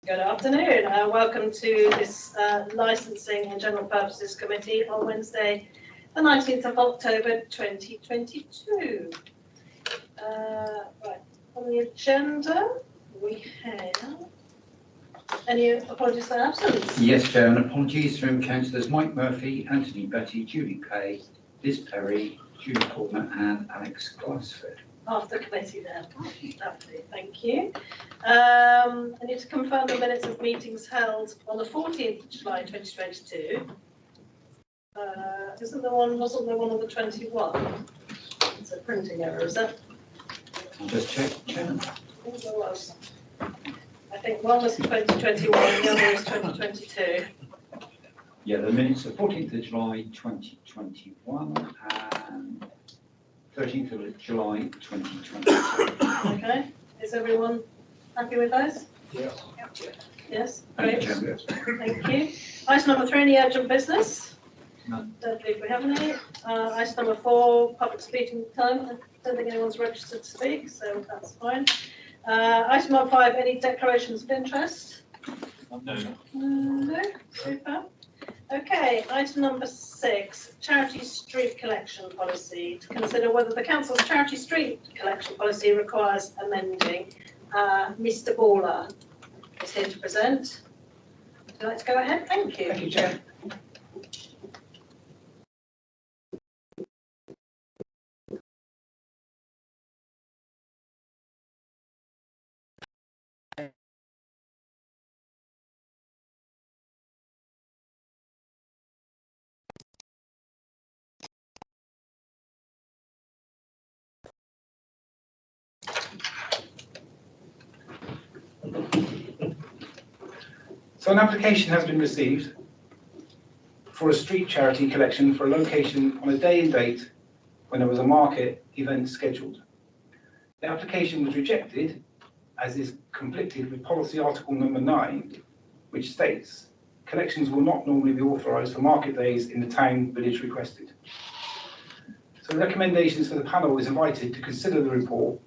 Good afternoon. Welcome to this Licensing and General Purposes Committee on Wednesday, the 19th of October 2022. Right, on the agenda we have any apologies for absence? Yes, Chair, and apologies from Councillors Mike Murphy, Anthony Betty, Julie Kay, Liz Perry, Julie Courtner and Alex Glassford. After committee then. Lovely, thank you. I need to confirm the minutes of meetings held on the 14th of July 2022. Wasn't there one on the 21? It's a printing error, is that? I'll just check, Chairman. I think there was. I think one was 2021 and the other is 2022. Yeah, the minutes of 14th of July 2021 and 13th of July 2022. Okay, is everyone happy with those? Yeah. Yes, Thank great. you, Chair. Thank you. Item number 3, any urgent business? None. Don't believe we have any. Item number 4, public speaking time. I don't think anyone's registered to speak, so that's fine. Item number 5, any declarations of interest? No. No, super. Okay, item number 6, charity street collection policy. To consider whether the council's charity street collection policy requires amending. Mr. Baller is here to present. Would you like to go ahead? Thank you. Thank you, Chair. So an application has been received for a street charity collection for a location on a day and date when there was a market event scheduled. The application was rejected as is conflicted with policy article number 9, which states collections will not normally be authorised for market days in the town village requested. So the recommendations for the panel is invited to consider the report,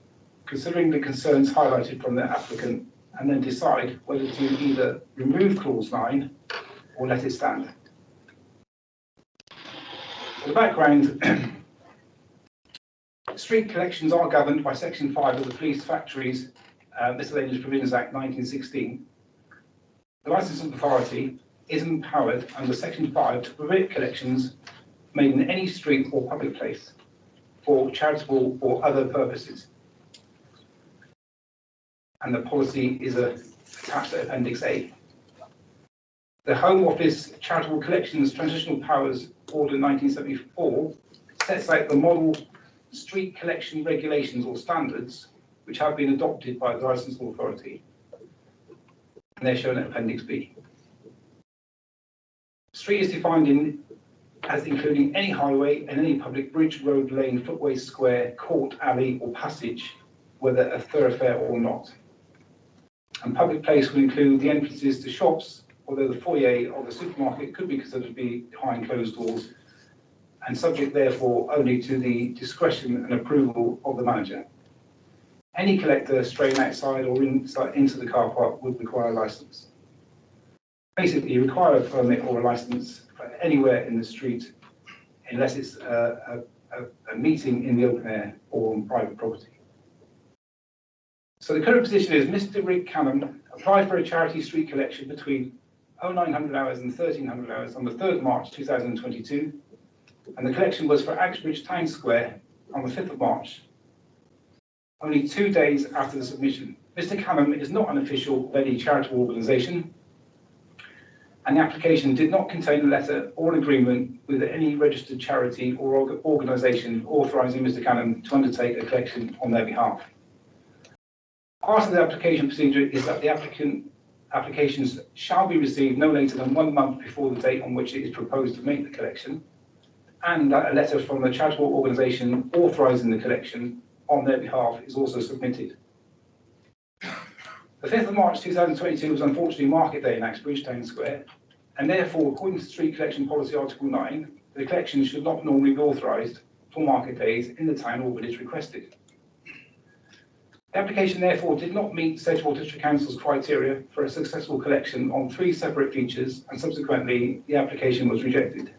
considering the concerns highlighted from the applicant, and then decide whether to either remove clause 9 or let it stand. For the background, street collections are governed by section 5 of the Police Factories Miscellaneous Provisions Act 1916. The licensing authority is empowered under section 5 to permit collections made in any street or public place for charitable or other purposes. And the policy is attached to Appendix A. The Home Office Charitable Collections Transitional Powers Order 1974 sets out the model street collection regulations or standards which have been adopted by the licensing authority. And they're shown at Appendix B. Street is defined as including any highway and any public bridge, road, lane, footway, square, court, alley or passage, whether a thoroughfare or not. And public place will include the entrances to shops, although the foyer of the supermarket could be considered to be behind closed doors, and subject therefore only to the discretion and approval of the manager. Any collector straying outside or into the car park would require a licence. Basically, you require a permit or a licence for anywhere in the street, unless it's a meeting in the open air or on private property. So the current position is Mr. Rick Cannon applied for a charity street collection between 0900 hours and 1300 hours on the 3rd March 2022, and the collection was for Axbridge Town Square on the 5th of March, only 2 days after the submission. Mr. Cannon is not an official of any charitable organisation, and the application did not contain a letter or an agreement with any registered charity or organisation authorising Mr. Cannon to undertake a collection on their behalf. Part of the application procedure is that the applications shall be received no later than 1 month before the date on which it is proposed to make the collection, and that a letter from the charitable organisation authorising the collection on their behalf is also submitted. The 5th of March 2022 was unfortunately market day in Axbridge Town Square, and therefore, according to Street Collection Policy Article 9, the collection should not normally be authorised for market days in the town or village requested. The application therefore did not meet Sedgemoor District Council's criteria for a successful collection on 3 separate features, and subsequently the application was rejected.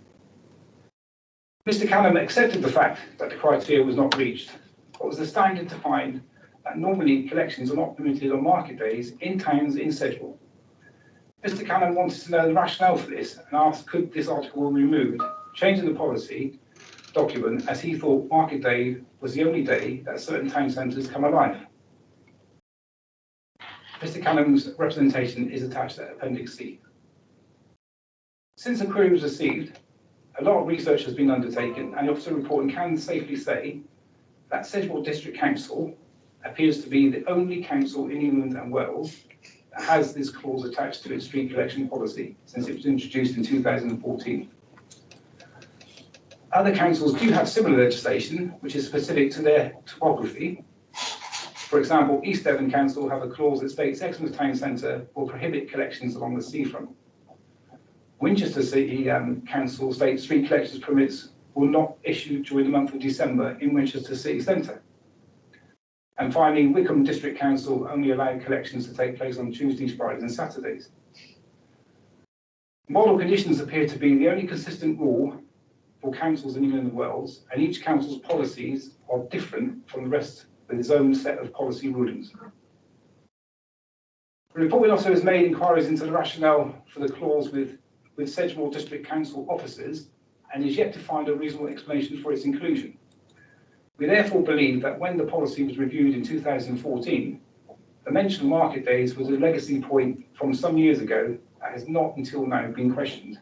Mr. Callum accepted the fact that the criteria was not reached, but was astounded to find that normally collections are not permitted on market days in towns in Sedgemoor. Mr. Callum wanted to know the rationale for this and asked could this article be removed, changing the policy document as he thought market day was the only day that certain town centres come alive. Mr. Callum's representation is attached to Appendix C. Since the query was received, a lot of research has been undertaken, and the officer reporting can safely say that Sedgemoor District Council appears to be the only council in England and Wales that has this clause attached to its street collection policy since it was introduced in 2014. Other councils do have similar legislation which is specific to their topography. For example, East Devon Council have a clause that states Exmouth Town Centre will prohibit collections along the seafront. Winchester City Council states street collections permits will not issue during the month of December in Winchester City Centre. And finally, Wickham District Council only allowed collections to take place on Tuesdays, Fridays and Saturdays. Model conditions appear to be the only consistent rule for councils in England and Wales, and each council's policies are different from the rest with its own set of policy rulings. The reporting officer has made inquiries into the rationale for the clause with Sedgemoor District Council officers and is yet to find a reasonable explanation for its inclusion. We therefore believe that when the policy was reviewed in 2014, the mention of market days was a legacy point from some years ago that has not until now been questioned.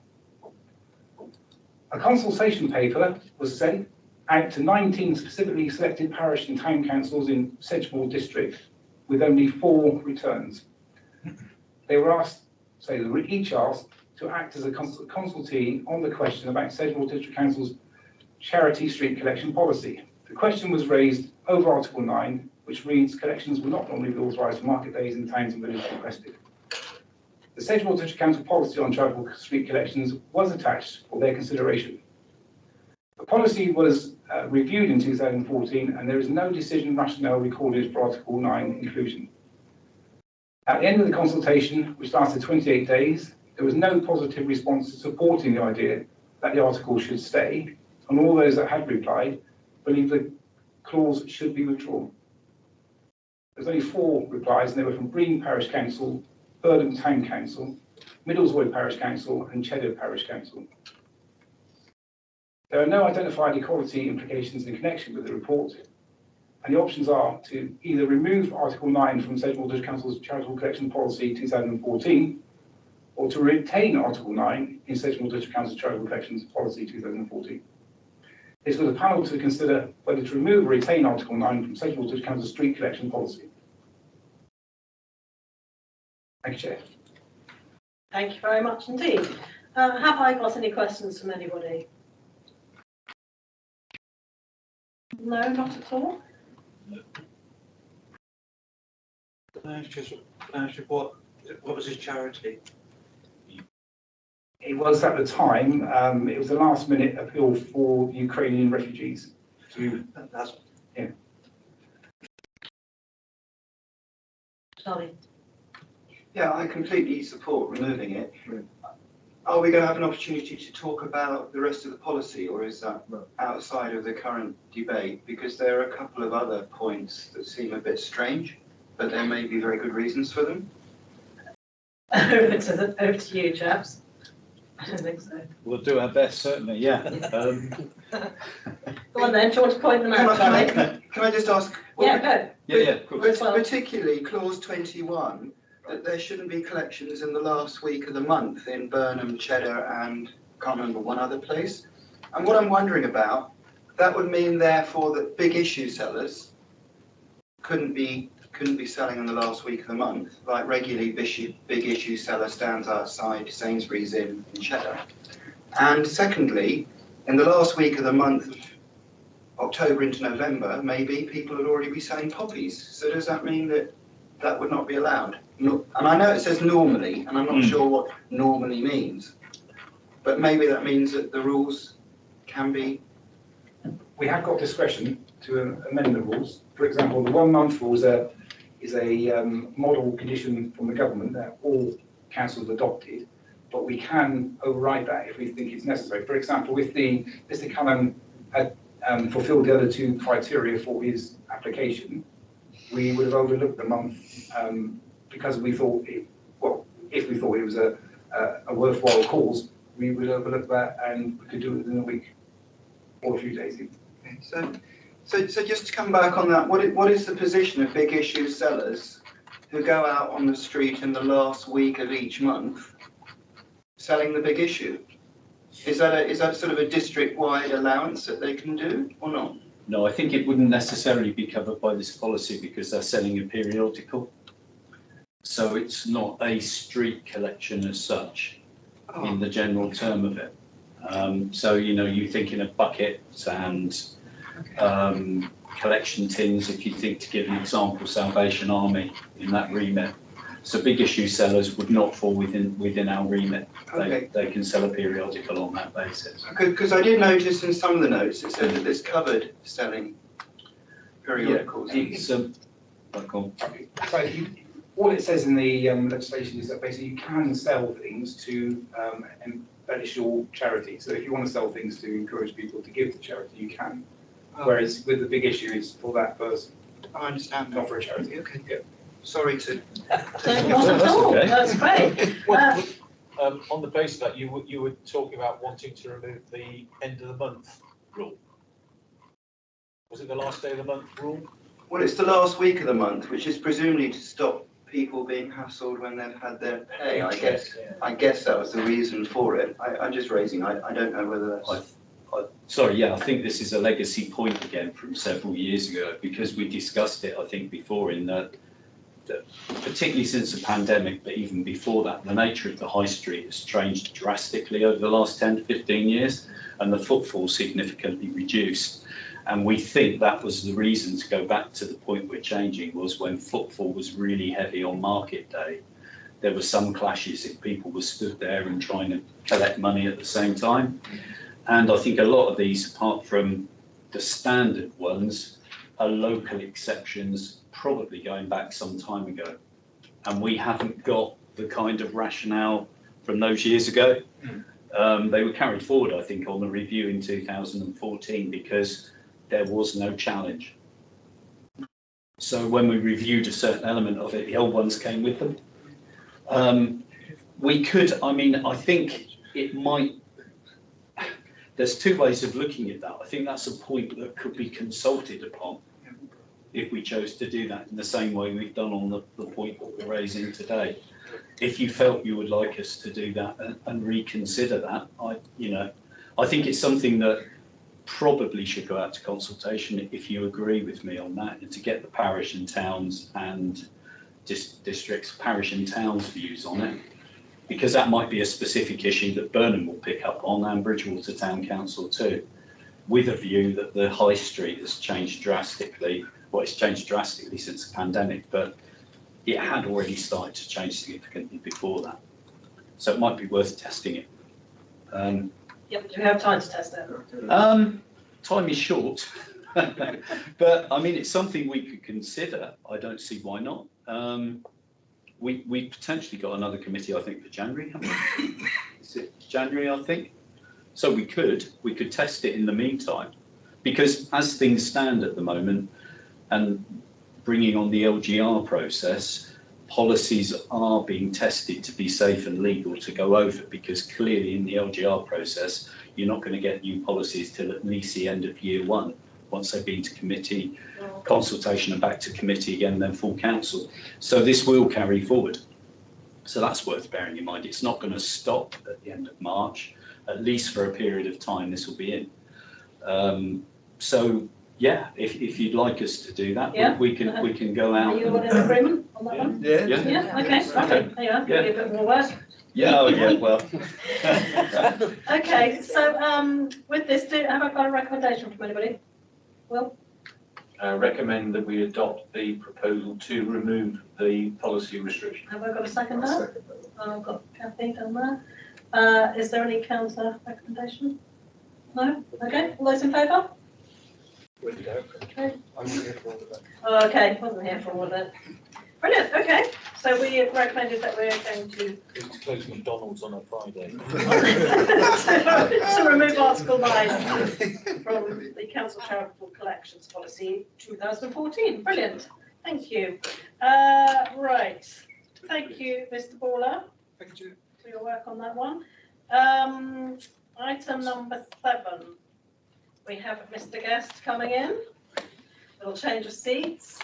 A consultation paper was sent out to 19 specifically selected parish and town councils in Sedgemoor District with only 4 returns. They were asked, so they were each asked to act as a consultee on the question about Sedgemoor District Council's charity street collection policy. The question was raised over Article 9, which reads, collections will not normally be authorised for market days in towns and villages requested. The Sedgemoor District Council policy on charitable street collections was attached for their consideration. The policy was reviewed in 2014, and there is no decision rationale recorded for Article 9 inclusion. At the end of the consultation, which lasted 28 days, there was no positive response to supporting the idea that the article should stay, and all those that had replied believe the clause should be withdrawn. There's only 4 replies, and they were from Bream Parish Council, Burnham Town Council, Middleswood Parish Council, and Cheddar Parish Council. There are no identified equality implications in connection with the report, and the options are to either remove Article 9 from Sedgemoor District Council's Charitable Collection Policy 2014, or to retain Article 9 in Sedgemoor District Council's Charitable Collections Policy 2014. It's for the panel to consider whether to remove or retain Article 9 from Sedgemoor District Council's Street Collection Policy. Thank you, Chair. Thank you very much indeed. Have I got any questions from anybody? No, not at all. What was his charity? It was at the time, it was a last minute appeal for Ukrainian refugees. That's Charlie. Yeah, I completely support removing it. Are we going to have an opportunity to talk about the rest of the policy, or is that outside of the current debate? Because there are a couple of other points that seem a bit strange, but there may be very good reasons for them. Over to you, chaps. I don't think so. We'll do our best, certainly, yeah. Go on then, do you want to point them out, Charlie? Can I just ask? Yeah, go. Yeah, of course. Particularly clause 21, that there shouldn't be collections in the last week of the month in Burnham, Cheddar, and I can't remember one other place. And what I'm wondering about, that would mean therefore that big issue sellers couldn't be selling in the last week of the month, like regularly big issue seller stands outside Sainsbury's in Cheddar. And secondly, in the last week of the month of October into November, maybe people would already be selling poppies. So does that mean that that would not be allowed? And I know it says normally, and I'm not sure what normally means, but maybe that means that the rules can be... We have got discretion to amend the rules. For example, the 1 month rules are is a model condition from the government that all councils adopted, but we can override that if we think it's necessary. For example, if Mr. Cullen had fulfilled the other two criteria for his application, we would have overlooked the month because we thought if we thought it was a worthwhile cause, we would overlook that and we could do it within a week or a few days even. Okay, so just to come back on that, what is the position of big issue sellers who go out on the street in the last week of each month selling the big issue? Is that sort of a district-wide allowance that they can do or not? No, I think it wouldn't necessarily be covered by this policy because they're selling a periodical. So it's not a street collection as such in the general term of it. So, you know, you're thinking of buckets and collection tins, if you think, to give an example, Salvation Army in that remit. So big issue sellers would not fall within our remit. They can sell a periodical on that basis. Because I did notice in some of the notes it said that it's covered selling periodicals. Yeah, so all it says in the legislation is that basically you can sell things to embellish your charity. So if you want to sell things to encourage people to give to charity, you can. Whereas with the big issue, it's for that person, I understand. not for a charity. Okay. Yeah. Sorry to. Not at all, okay. that's great. Well, on the basis that you were talking about wanting to remove the end of the month rule. Was it the last day of the month rule? Well, it's the last week of the month, which is presumably to stop people being hassled when they've had their pay. I guess that was the reason for it. I'm just raising. I don't know whether that's. Sorry, yeah, I think this is a legacy point again from several years ago because we discussed it, I think, before in that particularly since the pandemic, but even before that, the nature of the high street has changed drastically over the last 10 to 15 years and the footfall significantly reduced. And we think that was the reason to go back to the point we're changing was when footfall was really heavy on market day. There were some clashes if people were stood there and trying to collect money at the same time. And I think a lot of these, apart from the standard ones, are local exceptions, probably going back some time ago. And we haven't got the kind of rationale from those years ago. They were carried forward, I think, on the review in 2014 because there was no challenge. So when we reviewed a certain element of it, the old ones came with them. We could, I mean, I think it might, there's two ways of looking at that. I think that's a point that could be consulted upon if we chose to do that in the same way we've done on the point that we're raising today. If you felt you would like us to do that and reconsider that, I think it's something that probably should go out to consultation if you agree with me on that, and to get the parish and towns and districts, parish and towns views on it, because that might be a specific issue that Burnham will pick up on and Bridgewater Town Council too, with a view that the high street has changed drastically. Well, it's changed drastically since the pandemic, but it had already started to change significantly before that. So it might be worth testing it. Yep, do we have time to test it? Time is short, but I mean, it's something we could consider. I don't see why not. We potentially got another committee, I think, for January, haven't we? Is it January, I think? So we could test it in the meantime, because as things stand at the moment, and bringing on the LGR process, policies are being tested to be safe and legal to go over, because clearly in the LGR process, you're not going to get new policies till at least the end of year one, once they've been to committee, consultation and back to committee again, then full council. So this will carry forward. So that's worth bearing in mind. It's not going to stop at the end of March, at least for a period of time this will be in. So yeah, if you'd like us to do that, yeah. we can go out. Are you all in agreement on that one? Yeah. Yeah, okay, right, there you are, give you a bit more work. Yeah, oh yeah, well. Okay, so with this, have I got a recommendation from anybody? Will? Recommend that we adopt the proposal to remove the policy restriction. Have I got a second there? I've got Kathy down there. Is there any counter recommendation? No? Okay, all those in favour? Okay. I'm here for all of that. Oh, okay, wasn't here for all of it. Brilliant, okay. So we recommended that we're going to It's close McDonald's on a Friday. to remove Article 9 from the Council Charitable Collections Policy 2014. Brilliant, thank you. Right, thank you, Mr. Baller, for your work on that one. Item number 7, we have Mr. Guest coming in. Little change of seats.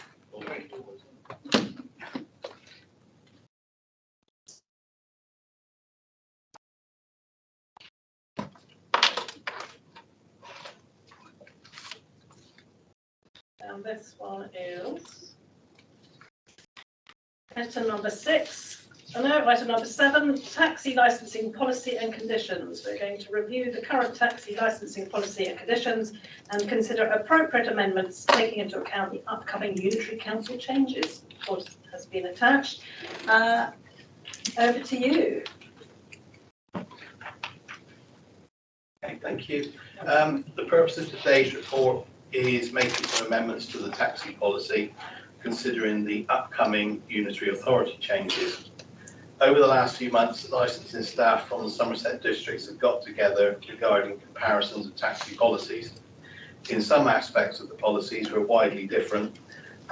And this one is item number 6. Oh no, item number 7, taxi licensing policy and conditions. We're going to review the current taxi licensing policy and conditions and consider appropriate amendments taking into account the upcoming unitary council changes. What has been attached. Over to you. Okay, thank you. The purpose of today's report is making some amendments to the taxi policy, considering the upcoming unitary authority changes. Over the last few months, licensing staff from the Somerset districts have got together regarding comparisons of taxi policies. In some aspects of the policies were widely different,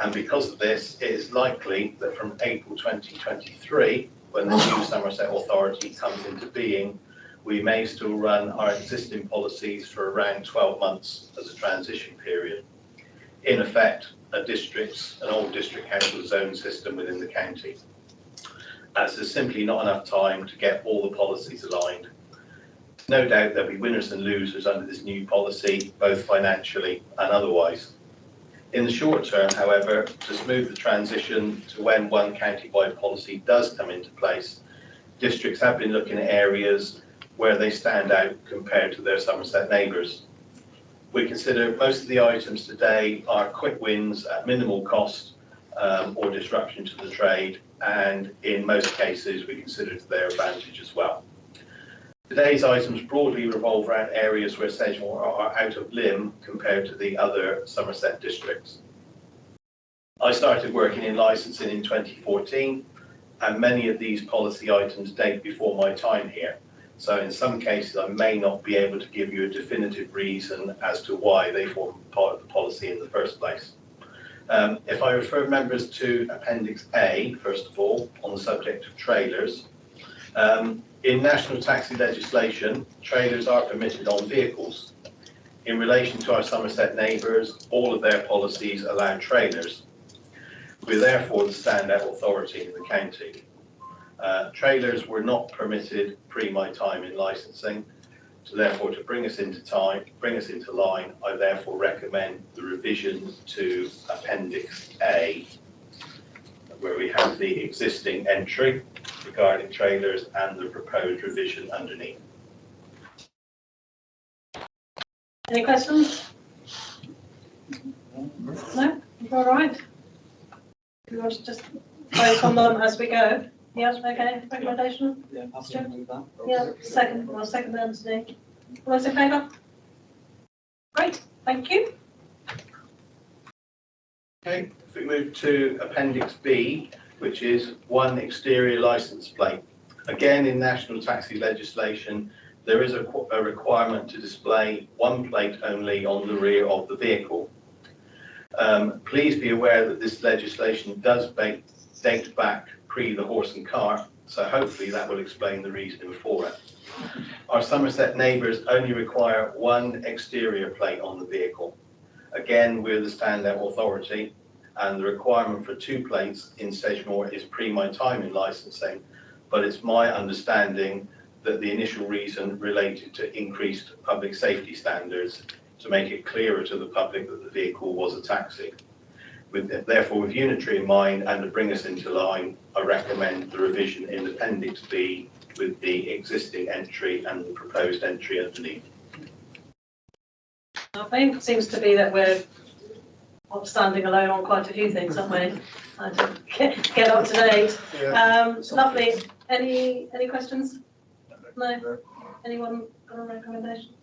and because of this, it is likely that from April 2023, when the new Somerset authority comes into being, we may still run our existing policies for around 12 months as a transition period. In effect, an old district council zone system within the county. As there's simply not enough time to get all the policies aligned. No doubt there'll be winners and losers under this new policy, both financially and otherwise. In the short term, however, to smooth the transition to when one county-wide policy does come into place, districts have been looking at areas where they stand out compared to their Somerset neighbours. We consider most of the items today are quick wins at minimal cost or disruption to the trade, and in most cases we consider to their advantage as well. Today's items broadly revolve around areas where Sedgemoor are out of limb compared to the other Somerset districts. I started working in licensing in 2014, and many of these policy items date before my time here. So in some cases, I may not be able to give you a definitive reason as to why they form part of the policy in the first place. If I refer members to Appendix A, first of all, on the subject of trailers, in national taxi legislation, trailers are permitted on vehicles. In relation to our Somerset neighbours, all of their policies allow trailers. We're therefore the standout authority in the county. Trailers were not permitted pre my time in licensing, so therefore to bring us into line, I therefore recommend the revision to Appendix A, where we have the existing entry regarding trailers and the proposed revision underneath. Any questions? No? All right. You want to just vote on them as we go? Yes, okay, recommendation? Yeah, happy to move that. Yeah, second Anthony. All those in favour? Great, thank you. Okay, if we move to Appendix B, which is one exterior licence plate. Again, in national taxi legislation, there is a requirement to display one plate only on the rear of the vehicle. Please be aware that this legislation does date back pre the horse and cart, so hopefully that will explain the reasoning for it. Our Somerset neighbours only require one exterior plate on the vehicle. Again, we're the standout authority, and the requirement for 2 plates in Sedgemoor is pre my time in licensing, but it's my understanding that the initial reason related to increased public safety standards to make it clearer to the public that the vehicle was a taxi. Therefore, with unitary in mind and to bring us into line, I recommend the revision in Appendix B with the existing entry and the proposed entry underneath. I think it seems to be that we're standing alone on quite a few things, aren't we? I don't get up to date. Lovely. Any questions? No? Anyone got a recommendation?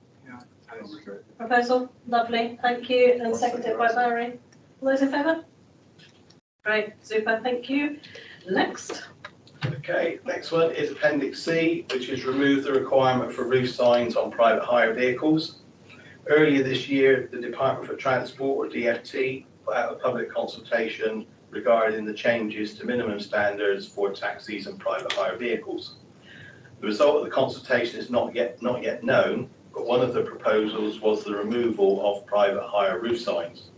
Proposal? Lovely. Thank you. And seconded by Barry. All those in favour? Great, super, thank you. Next. Okay, next one is Appendix C, which is remove the requirement for roof signs on private hire vehicles. Earlier this year, the Department for Transport, or DFT, put out a public consultation regarding the changes to minimum standards for taxis and private hire vehicles. The result of the consultation is not yet known, but one of the proposals was the removal of private hire roof signs.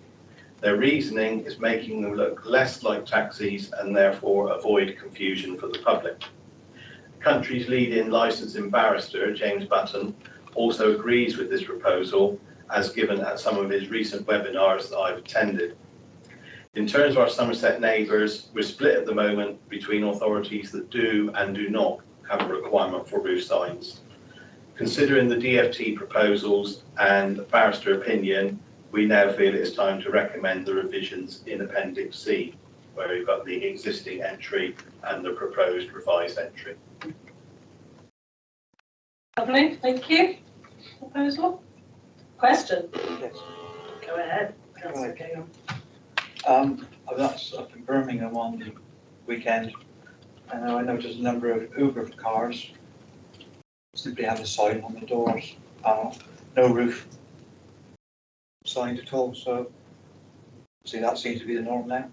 Their reasoning is making them look less like taxis and therefore avoid confusion for the public. The country's leading licensing barrister, James Button, also agrees with this proposal, as given at some of his recent webinars that I've attended. In terms of our Somerset neighbours, we're split at the moment between authorities that do and do not have a requirement for roof signs. Considering the DFT proposals and barrister opinion, we now feel it's time to recommend the revisions in Appendix C, where we've got the existing entry and the proposed revised entry. Lovely, thank you. Proposal? Question? Yes. Go ahead. Councillor Right. Cahill. I was up in Birmingham on the weekend, and I noticed a number of Uber cars simply have a sign on the doors, no roof sign at all, so see, that seems to be the norm now.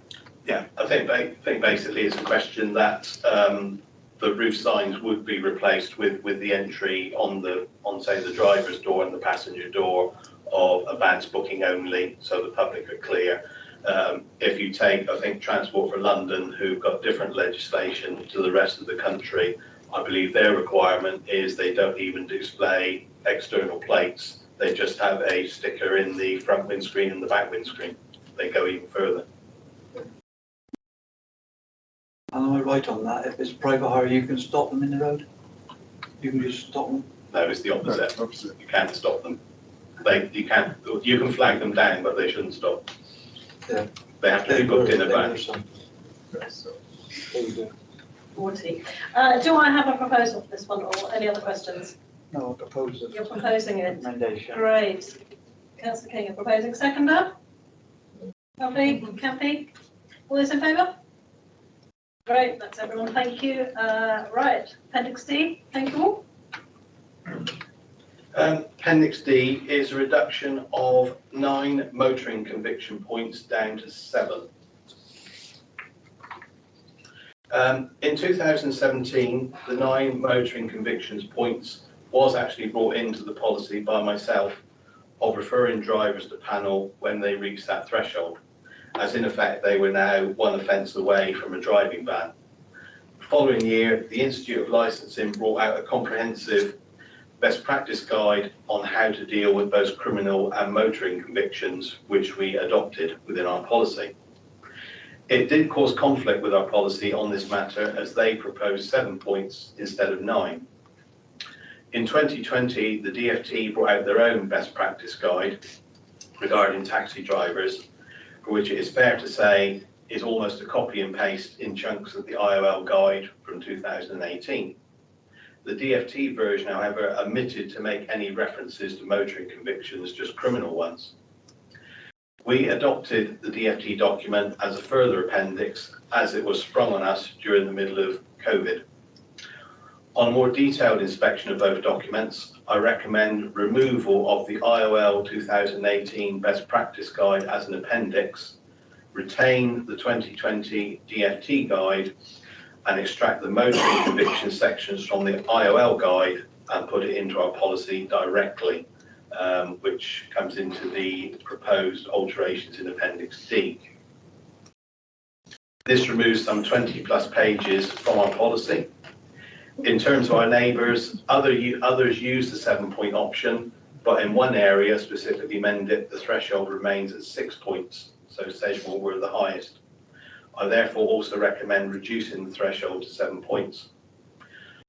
Yeah, I think basically it's a question that the roof signs would be replaced with the entry on say the driver's door and the passenger door of advance booking only, so the public are clear. If you take, I think, Transport for London, who've got different legislation to the rest of the country, I believe their requirement is they don't even display external plates. They just have a sticker in the front windscreen and the back windscreen. They go even further. Am I right on that? If it's private hire, you can stop them in the road? You can just stop them? No, it's the opposite. You can't stop them. You can flag them down, but they shouldn't stop. Yeah. They have to be booked in advance. There you go. 40. Do I have a proposal for this one or any other questions? No, I propose a You're proposing it. recommendation. Great. Councillor King, you're proposing seconder? Lovely, Kathy? All those in favour? Great, that's everyone, thank you. Right, Appendix D, thank you all. Appendix D is a reduction of 9 motoring conviction points down to 7. In 2017, the 9 motoring convictions points was actually brought into the policy by myself of referring drivers to panel when they reached that threshold, as in effect they were now one offence away from a driving ban. The following year, the Institute of Licensing brought out a comprehensive best practice guide on how to deal with both criminal and motoring convictions, which we adopted within our policy. It did cause conflict with our policy on this matter, as they proposed 7 points instead of 9. In 2020, the DFT brought out their own best practice guide regarding taxi drivers, for which it is fair to say is almost a copy and paste in chunks of the IOL guide from 2018. The DFT version, however, omitted to make any references to motoring convictions, just criminal ones. We adopted the DFT document as a further appendix, as it was sprung on us during the middle of COVID. On a more detailed inspection of both documents, I recommend removal of the IOL 2018 Best Practice Guide as an appendix, retain the 2020 DFT guide, and extract the motoring conviction sections from the IOL guide and put it into our policy directly, which comes into the proposed alterations in Appendix D. This removes some 20 plus pages from our policy. In terms of our neighbours, others use the 7-point option, but in one area, specifically Mendip, the threshold remains at 6 points, so Sedgemoor were the highest. I therefore also recommend reducing the threshold to 7 points.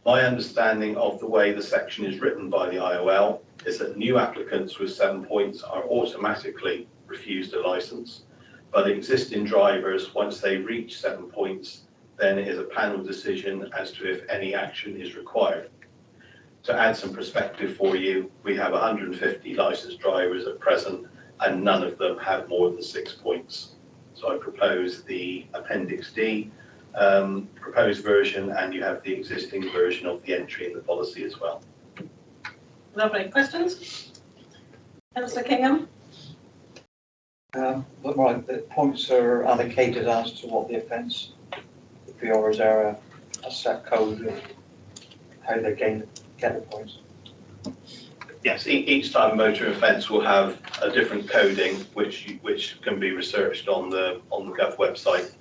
My understanding of the way the section is written by the IOL is that new applicants with 7 points are automatically refused a licence, but existing drivers, once they reach 7 points, then it is a panel decision as to if any action is required. To add some perspective for you, we have 150 licensed drivers at present, and none of them have more than 6 points. So I propose the Appendix D proposed version, and you have the existing version of the entry in the policy as well. Lovely. Questions? Councillor Kingham? But right, the points are allocated as to what the offence, or is there a set code of how they get the points? Yes, each time a motor offence will have a different coding, which can be researched on the Gov website.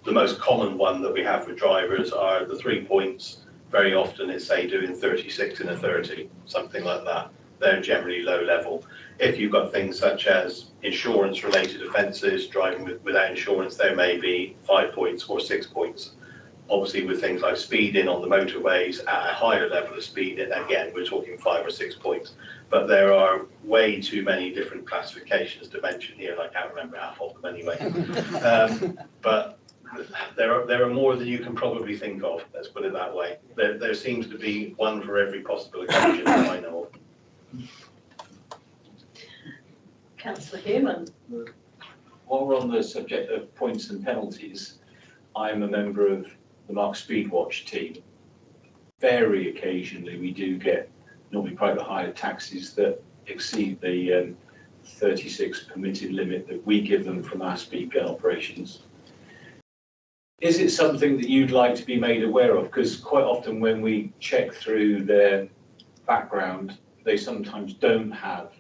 The most common one that we have for drivers are the 3 points. Very often it's, say, doing 36 in a 30, something like that. They're generally low level. If you've got things such as insurance related offences, driving without insurance, there may be 5 points or 6 points. Obviously with things like speeding on the motorways at a higher level of speed, again, we're talking 5 or 6 points. But there are way too many different classifications to mention here, and I can't remember half of them anyway. But there are more than you can probably think of, let's put it that way. There seems to be one for every possible occasion that I know of. Councillor Human? While we're on the subject of points and penalties, I'm a member of the Mark Speedwatch team. Very occasionally we do get normally private hire taxis that exceed the 36 permitted limit that we give them from our speed gun operations. Is it something that you'd like to be made aware of? Because quite often when we check through their background, they sometimes don't have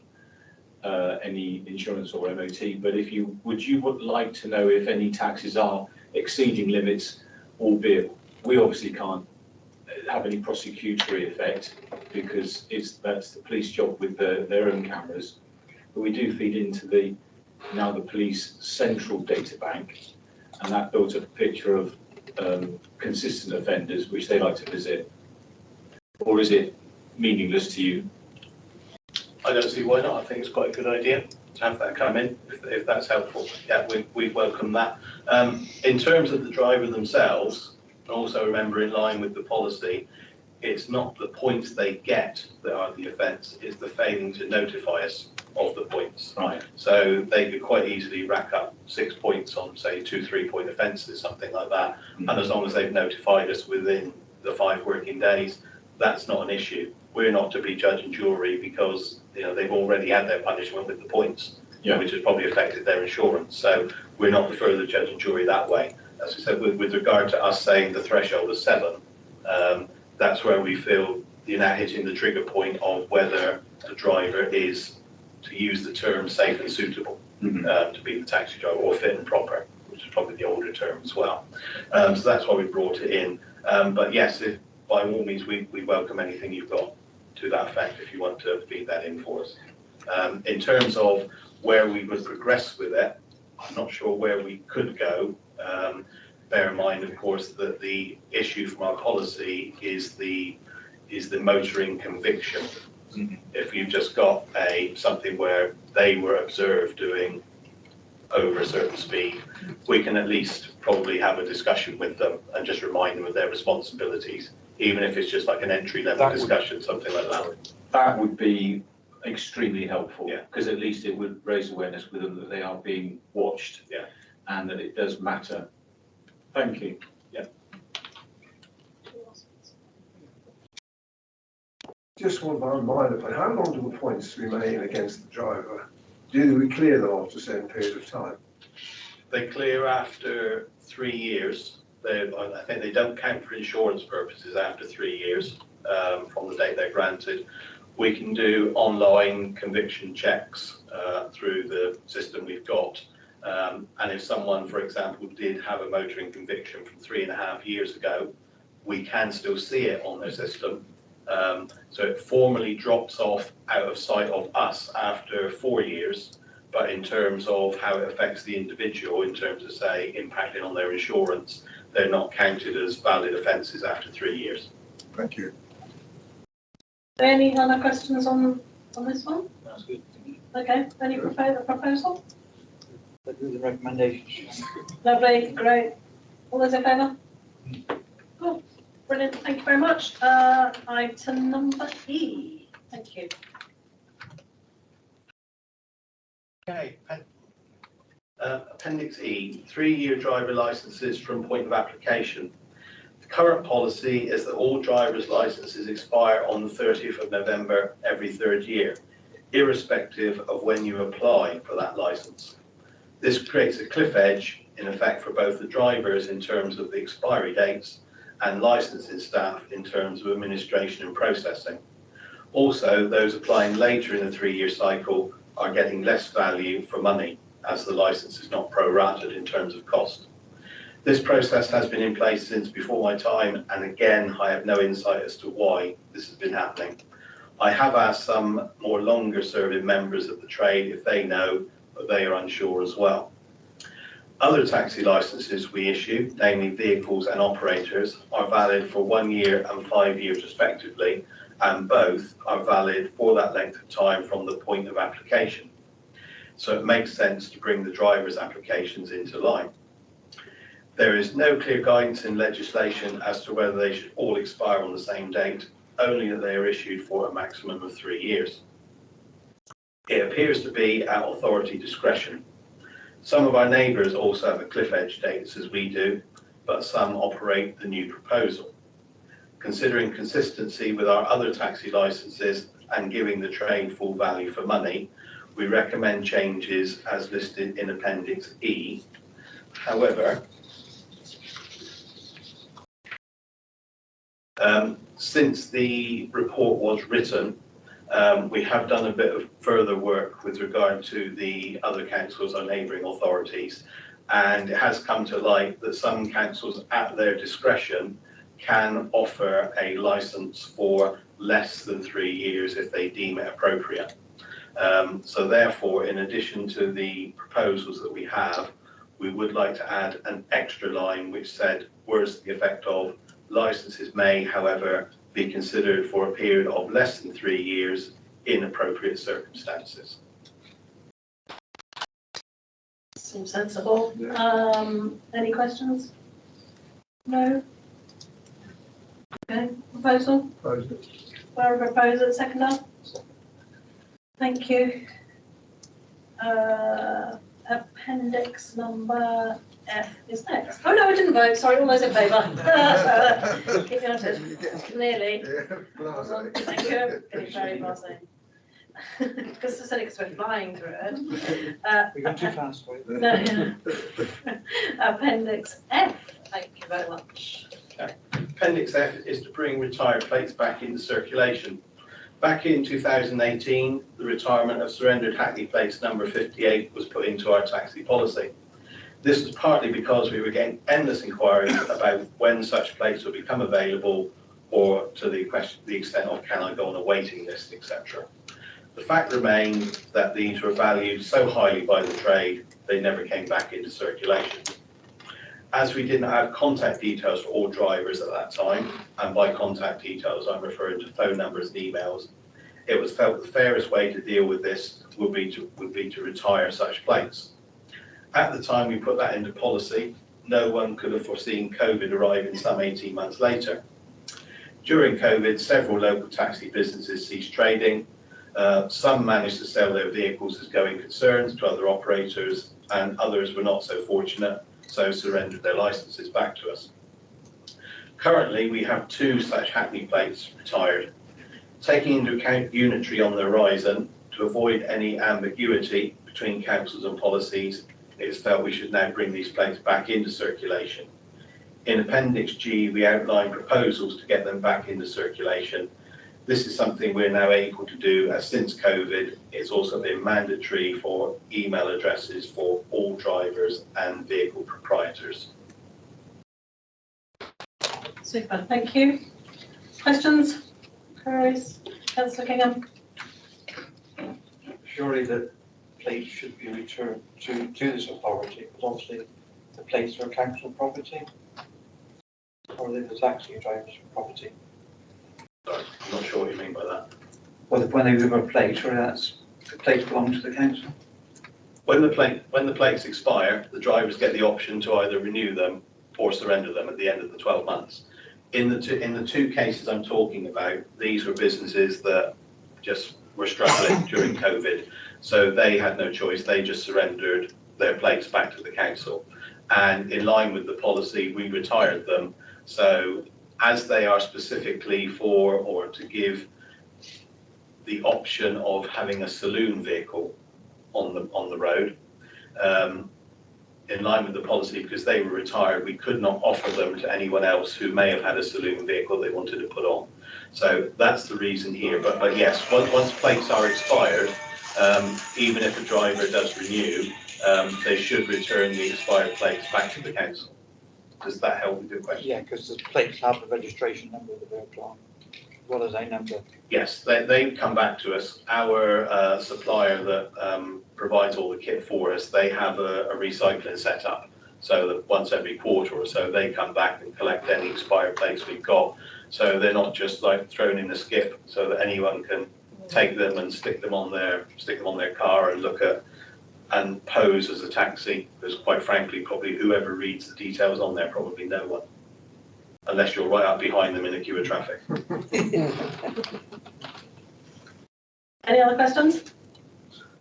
any insurance or MOT, but if you would like to know if any taxis are exceeding limits, albeit we obviously can't have any prosecutory effect because that's the police job with their own cameras, but we do feed into the police central data bank, and that builds up a picture of consistent offenders which they like to visit. Or is it meaningless to you? I don't see why not. I think it's quite a good idea to have that come in, if that's helpful. Yeah, we welcome that. In terms of the driver themselves, and also remember in line with the policy, it's not the points they get that are the offence, it's the failing to notify us of the points. Right. So they could quite easily rack up 6 points on, say, 2-3 point offences, something like that. And as long as they've notified us within the 5 working days, that's not an issue. We're not to be judge and jury because they've already had their punishment with the points, which has probably affected their insurance. So we're not the further judge and jury that way. As I said, with regard to us saying the threshold is 7, that's where we feel you're now hitting the trigger point of whether the driver is, to use the term, safe and suitable to be the taxi driver, or fit and proper, which is probably the older term as well. So that's why we brought it in. But yes, by all means, we welcome anything you've got to that effect if you want to feed that in for us. In terms of where we would progress with it, I'm not sure where we could go. Bear in mind, of course, that the issue from our policy is the motoring conviction. If you've just got something where they were observed doing over a certain speed, we can at least probably have a discussion with them and just remind them of their responsibilities, even if it's just like an entry-level discussion, something like that. That would be extremely helpful, Yeah. because at least it would raise awareness with them that they are being watched, Yeah. and that it does matter. Thank you. Just one minor point. How long do the points remain against the driver? Do we clear them after a certain period of time? They clear after 3 years. I think they don't count for insurance purposes after 3 years from the date they're granted. We can do online conviction checks through the system we've got. And if someone, for example, did have a motoring conviction from 3.5 years ago, we can still see it on their system. So it formally drops off out of sight of us after 4 years. But in terms of how it affects the individual, in terms of, say, impacting on their insurance, they're not counted as valid offences after 3 years. Thank you. Any other questions on this one? That's good. Okay, any proposal? But do the recommendations. Lovely, great. All those in favour? Cool, brilliant, thank you very much. Item number E, thank you. Okay, Appendix E, 3-year driver licenses from point of application. The current policy is that all driver's licenses expire on the 30th of November every 3rd year, irrespective of when you apply for that license. This creates a cliff edge in effect for both the drivers in terms of the expiry dates and licensing staff in terms of administration and processing. Also, those applying later in the 3-year cycle are getting less value for money as the license is not prorated in terms of cost. This process has been in place since before my time, and again, I have no insight as to why this has been happening. I have asked some more longer serving members of the trade if they know, but they are unsure as well. Other taxi licenses we issue, namely vehicles and operators, are valid for 1 year and 5 years respectively, and both are valid for that length of time from the point of application. So it makes sense to bring the driver's applications into line. There is no clear guidance in legislation as to whether they should all expire on the same date, only that they are issued for a maximum of 3 years. It appears to be at authority discretion. Some of our neighbours also have a cliff edge dates as we do, but some operate the new proposal. Considering consistency with our other taxi licences and giving the trade full value for money, we recommend changes as listed in Appendix E. However, since the report was written, we have done a bit of further work with regard to the other councils or neighbouring authorities, and it has come to light that some councils at their discretion can offer a licence for less than 3 years if they deem it appropriate. So therefore, in addition to the proposals that we have, we would like to add an extra line which said, words to the effect of, licences may, however, be considered for a period of less than 3 years in appropriate circumstances. Seems sensible. Any questions? No? Okay, proposal? Where proposer, seconder? Thank you. Appendix number F is next. Oh no, I didn't vote, sorry, all those in favour. Keep united. Nearly. Thank you. Getting very blasé. Because I said it because we're flying through it. We got too fast for you. No, yeah. Appendix F, thank you very much. Appendix F is to bring retired plates back into circulation. Back in 2018, the retirement of surrendered Hackney plates number 58 was put into our taxi policy. This was partly because we were getting endless inquiries about when such plates would become available, or to the extent of can I go on a waiting list, etc. The fact remained that these were valued so highly by the trade, they never came back into circulation. As we didn't have contact details for all drivers at that time, and by contact details I'm referring to phone numbers and emails, it was felt the fairest way to deal with this would be to retire such plates. At the time we put that into policy, no one could have foreseen COVID arriving some 18 months later. During COVID, several local taxi businesses ceased trading. Some managed to sell their vehicles as going concerns to other operators, and others were not so fortunate, so surrendered their licenses back to us. Currently, we have 2 such Hackney plates retired. Taking into account unitary on the horizon, to avoid any ambiguity between councils and policies, it is felt we should now bring these plates back into circulation. In Appendix G, we outline proposals to get them back into circulation. This is something we're now able to do, as since COVID, it's also been mandatory for email addresses for all drivers and vehicle proprietors. Super, thank you. Questions? Queries? Councillor Kingham? Surely the plates should be returned to this authority, because obviously the plates are council property, or are they the taxi driver's property? Sorry, I'm not sure what you mean by that. Well, when they give a plate, or the plates belong to the council? When the plates expire, the drivers get the option to either renew them or surrender them at the end of the 12 months. In the two cases I'm talking about, these were businesses that just were struggling during COVID, so they had no choice. They just surrendered their plates back to the council. And in line with the policy, we retired them. So as they are specifically for, or to give the option of having a saloon vehicle on the road, in line with the policy, because they were retired, we could not offer them to anyone else who may have had a saloon vehicle they wanted to put on. So that's the reason here. But yes, once plates are expired, even if a driver does renew, they should return the expired plates back to the council. Does that help with your question? Yeah, because the plates have the registration number of the vehicle on, as well as a number. Yes, they come back to us. Our supplier that provides all the kit for us, they have a recycling setup. So that once every quarter or so, they come back and collect any expired plates we've got. So they're not just like thrown in a skip, so that anyone can take them and stick them on their car and look at and pose as a taxi. Because quite frankly, probably whoever reads the details on there, probably no one, unless you're right up behind them in a queue of traffic. Any other questions?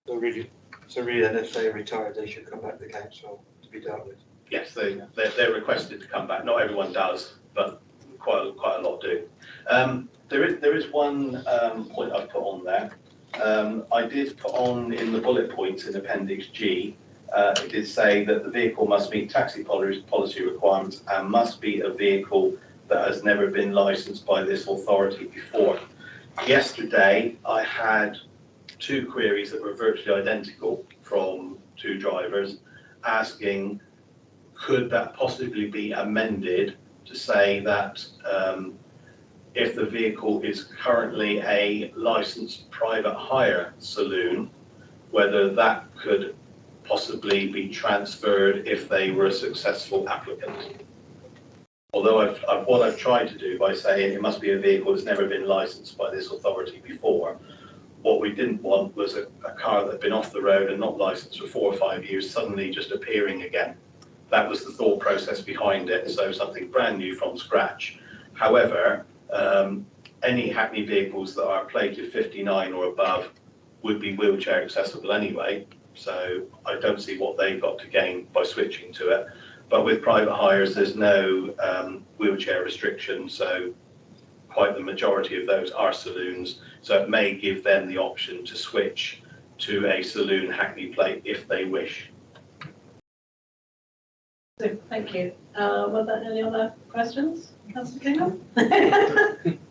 So really then if they retired, they should come back to the council to be dealt with. Yes, they're requested to come back. Not everyone does, but quite a lot do. There is one point I've put on there. I did put on in the bullet points in Appendix G, it did say that the vehicle must meet taxi policy requirements and must be a vehicle that has never been licensed by this authority before. Yesterday, I had 2 queries that were virtually identical from 2 drivers asking, could that possibly be amended to say that if the vehicle is currently a licensed private hire saloon, whether that could possibly be transferred if they were a successful applicant. Although what I've tried to do by saying it must be a vehicle that's never been licensed by this authority before, what we didn't want was a car that had been off the road and not licensed for 4 or 5 years suddenly just appearing again. That was the thought process behind it, so something brand new from scratch. However, any Hackney vehicles that are plated 59 or above would be wheelchair accessible anyway, so I don't see what they've got to gain by switching to it. But with private hires, there's no wheelchair restriction, so quite the majority of those are saloons, so it may give them the option to switch to a saloon Hackney plate if they wish. Thank you. Were there any other questions, Councillor Kingham?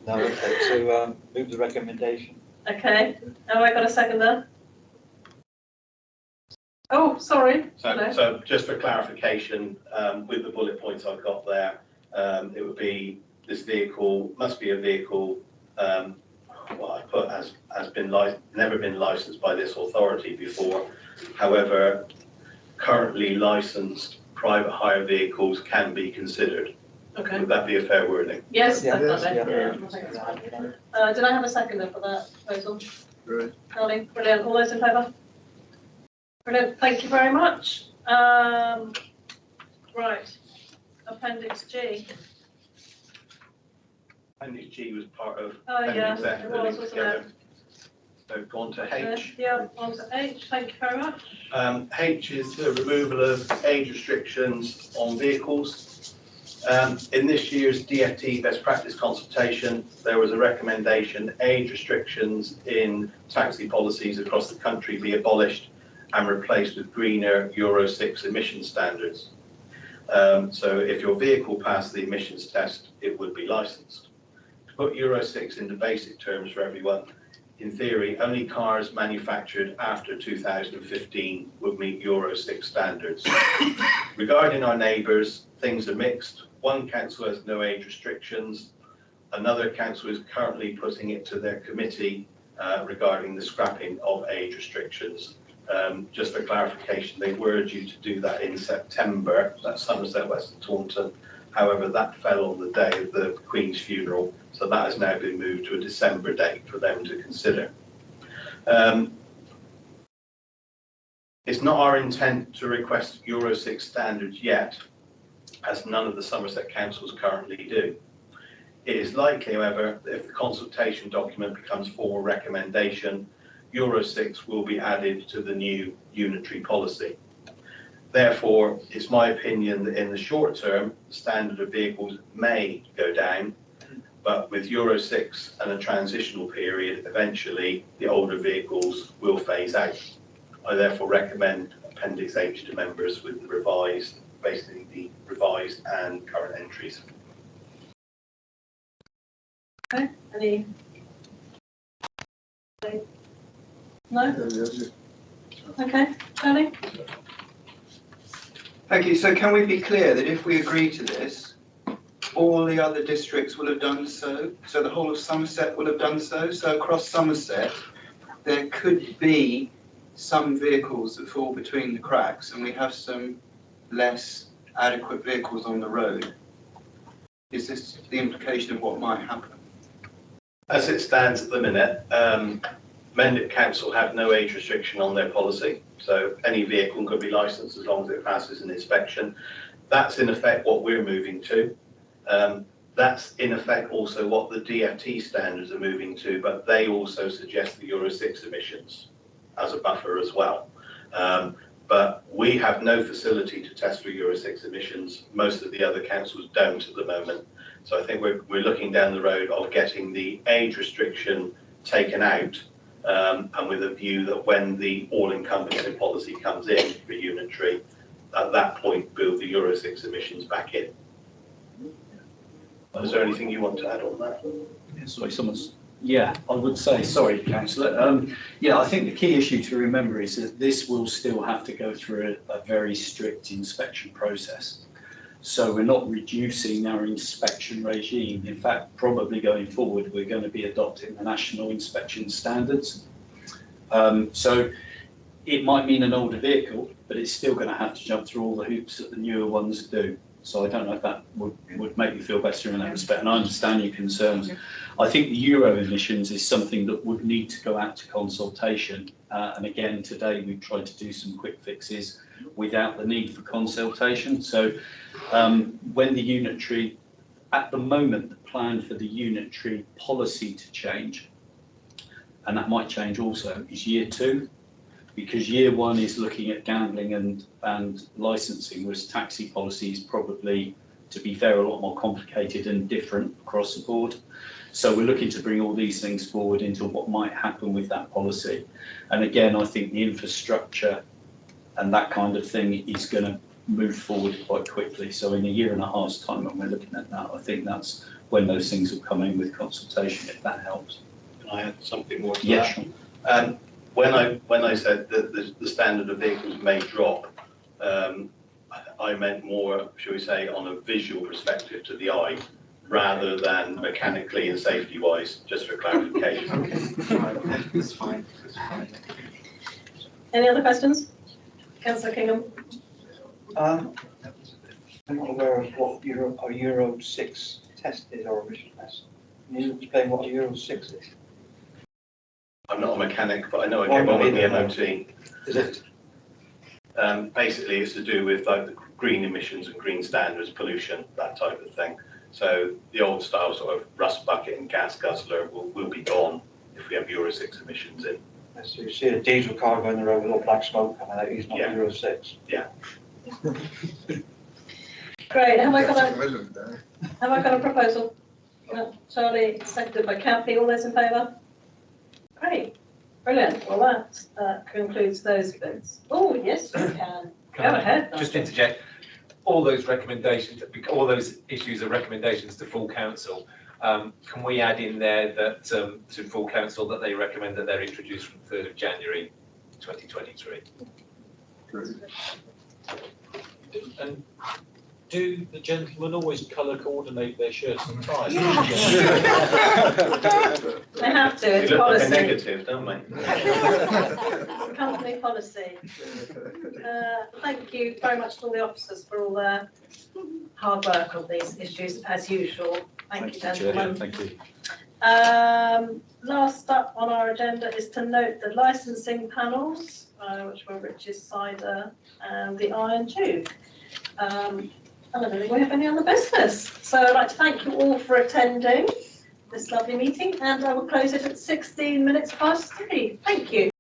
No, okay, so move the recommendation. Okay, have I got a seconder? Oh, sorry. So just for clarification, with the bullet points I've got there, it would be this vehicle must be a vehicle, what I put has never been licensed by this authority before. However, currently licensed private hire vehicles can be considered. Okay. Would that be a fair wording? Yes, Yeah. definitely. Yeah. I think it's fine. Did I have a seconder for that proposal? Right. Charlie, brilliant. All those in favour? Brilliant. Thank you very much. Right. Appendix G. Appendix G was part of Oh, yeah, Appendix F, it they're was, linked wasn't together. So go on to H. Yeah, on to H. Thank you very much. H is the removal of age restrictions on vehicles. In this year's DFT best practice consultation, there was a recommendation age restrictions in taxi policies across the country be abolished and replaced with greener Euro 6 emission standards. So if your vehicle passed the emissions test, it would be licensed. To put Euro 6 into basic terms for everyone, in theory, only cars manufactured after 2015 would meet Euro 6 standards. Regarding our neighbours, things are mixed. One council has no age restrictions. Another council is currently putting it to their committee regarding the scrapping of age restrictions. Just for clarification, they were due to do that in September, that's Somerset, West and Taunton. However, that fell on the day of the Queen's funeral, so that has now been moved to a December date for them to consider. It's not our intent to request Euro 6 standards yet, as none of the Somerset councils currently do. It is likely, however, that if the consultation document becomes formal recommendation, Euro 6 will be added to the new unitary policy. Therefore, it's my opinion that in the short term, the standard of vehicles may go down, but with Euro 6 and a transitional period, eventually the older vehicles will phase out. I therefore recommend Appendix H to members with the revised, basically the revised and current entries. Okay, any? No? Okay, Charlie? Thank you. So can we be clear that if we agree to this, all the other districts will have done so? So the whole of Somerset will have done so? So across Somerset, there could be some vehicles that fall between the cracks and we have some less adequate vehicles on the road. Is this the implication of what might happen? As it stands at the minute, Mendip Council have no age restriction on their policy, so any vehicle could be licensed as long as it passes an inspection. That's in effect what we're moving to. That's in effect also what the DFT standards are moving to, but they also suggest the Euro 6 emissions as a buffer as well. But we have no facility to test for Euro 6 emissions. Most of the other councils don't at the moment. So I think we're looking down the road of getting the age restriction taken out, and with a view that when the all-encompassing policy comes in for unitary, at that point build the Euro 6 emissions back in. Is there anything you want to add on that? Sorry, yeah, I would say, sorry, Councillor. Yeah, I think the key issue to remember is that this will still have to go through a very strict inspection process. So we're not reducing our inspection regime. In fact, probably going forward, we're going to be adopting the national inspection standards. So it might mean an older vehicle, but it's still going to have to jump through all the hoops that the newer ones do. So I don't know if that would make you feel better in that respect, and I understand your concerns. I think the Euro emissions is something that would need to go out to consultation. And again, today we've tried to do some quick fixes without the need for consultation. So when the unitary, at the moment, the plan for the unitary policy to change, and that might change also, is year 2. Because year 1 is looking at gambling and licensing, whereas taxi policy is probably, to be fair, a lot more complicated and different across the board. So we're looking to bring all these things forward into what might happen with that policy. And again, I think the infrastructure and that kind of thing is going to move forward quite quickly. So in a year and a half's time when we're looking at that, I think that's when those things will come in with consultation, if that helps. Can I add something more to Yeah, that? sure. When I said that the standard of vehicles may drop, I meant more, shall we say, on a visual perspective to the eye, rather than mechanically and safety-wise, just for clarification. Okay, that's fine. Any other questions? Councillor Kingham? I'm not aware of what a Euro 6 test is or emission test. Can you explain what a Euro 6 is? I'm not a mechanic, but I know I get one with the MOT. Is it? Basically, it's to do with like the green emissions and green standards, pollution, that type of thing. So the old style sort of rust bucket and gas guzzler will be gone if we have Euro 6 emissions in. So you see a diesel car going the road with all black smoke coming out, he's not Yeah. Euro 6. Yeah. Great, have I got a proposal? No, Charlie, seconded by Kathy, all those in favour? Great, brilliant, well that concludes those bits. Oh, yes, you can, go ahead. Just interject, all those recommendations, all those issues are recommendations to full council. Can we add in there that to full council that they recommend that they're introduced from 3rd of January 2023? And do the gentlemen always colour coordinate their shirts and ties? They have to, We it's look like a policy. negative, don't we? Company policy. Thank you very much to all the officers for all their hard work on these issues, as usual. Thank you, Chair. gentlemen. Thank you. Last up on our agenda is to note the licensing panels, which were Rich's Cider and the Iron Tube. I don't think we have any other business. So I'd like to thank you all for attending this lovely meeting, and I will close it at 16 minutes past 3. Thank you.